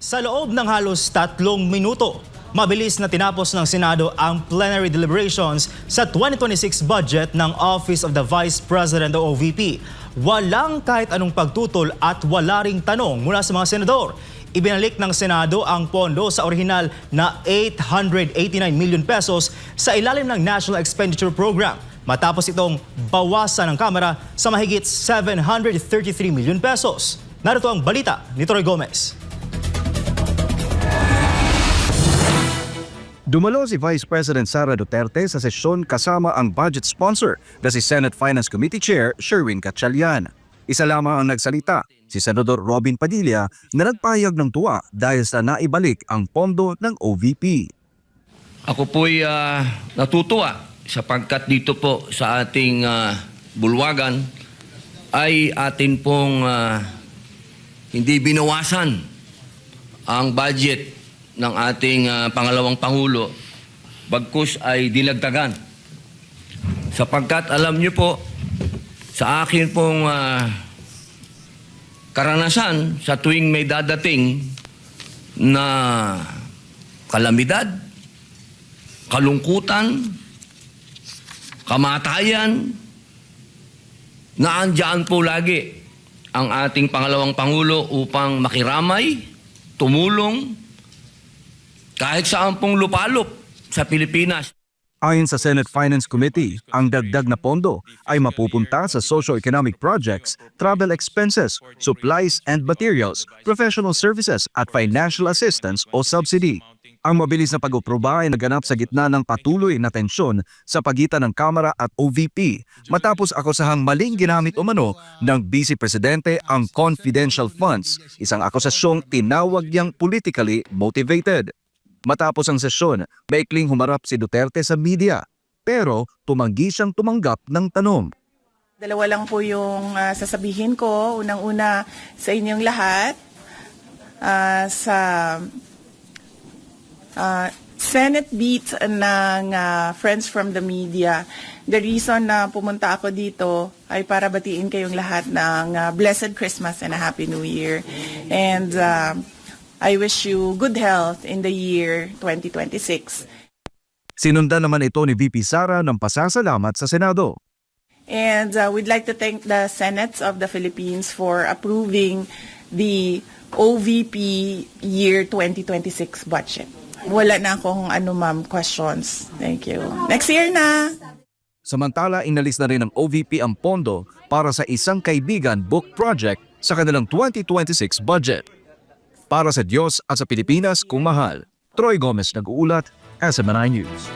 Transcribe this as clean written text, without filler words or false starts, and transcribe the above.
Sa loob ng halos 3 minuto, mabilis na tinapos ng Senado ang plenary deliberations sa 2026 budget ng Office of the Vice President o OVP. Walang kahit anong pagtutol at wala ring tanong mula sa mga senador. Ibinalik ng Senado ang pondo sa orihinal na 889 million pesos sa ilalim ng National Expenditure Program, matapos itong bawasan ng Kamara sa mahigit 733 million pesos. Narito ang balita ni Troy Gomez. Dumalo si Vice President Sara Duterte sa sesyon kasama ang budget sponsor na si Senate Finance Committee Chair Sherwin Gatchalian. Isa lamang ang nagsalita, si Senador Robin Padilla, na nagpahayag ng tuwa dahil sa naibalik ang pondo ng OVP. Ako po'y natutuwa sapagkat dito po sa ating bulwagan ay atin pong hindi binawasan ang budget ng ating pangalawang Pangulo, bagkus ay dinagdagan. Sapagkat alam niyo po, sa akin pong karanasan sa tuwing may dadating na kalamidad, kalungkutan, kamatayan, naandyan po lagi ang ating pangalawang Pangulo upang makiramay, tumulong, kahit saan pong lupalop sa Pilipinas. Ayon sa Senate Finance Committee, ang dagdag na pondo ay mapupunta sa socio-economic projects, travel expenses, supplies and materials, professional services at financial assistance o subsidy. Ang mabilis na pag-aproba ay naganap sa gitna ng patuloy na tensyon sa pagitan ng Kamara at OVP matapos akusahang maling ginamit umano ng Vice Presidente ang confidential funds, isang akusasyong tinawag niyang politically motivated. Matapos ang sesyon, maikling humarap si Duterte sa media, pero tumanggi siyang tumanggap ng tanong. Dalawa lang po yung sasabihin ko. Unang-una sa inyong lahat, sa Senate beat ng Friends from the Media. The reason na pumunta ako dito ay para batiin kayong lahat ng Blessed Christmas and a Happy New Year. And I wish you good health in the year 2026. Sinundan naman ito ni VP Sara ng pasasalamat sa Senado. And we'd like to thank the Senate of the Philippines for approving the OVP year 2026 budget. Wala na akong questions. Thank you. Next year na! Samantala, inalis na rin ng OVP ang pondo para sa Isang Kaibigan book project sa kanilang 2026 budget. Para sa Diyos at sa Pilipinas kung mahal, Troy Gomez nag-uulat, SMNI News.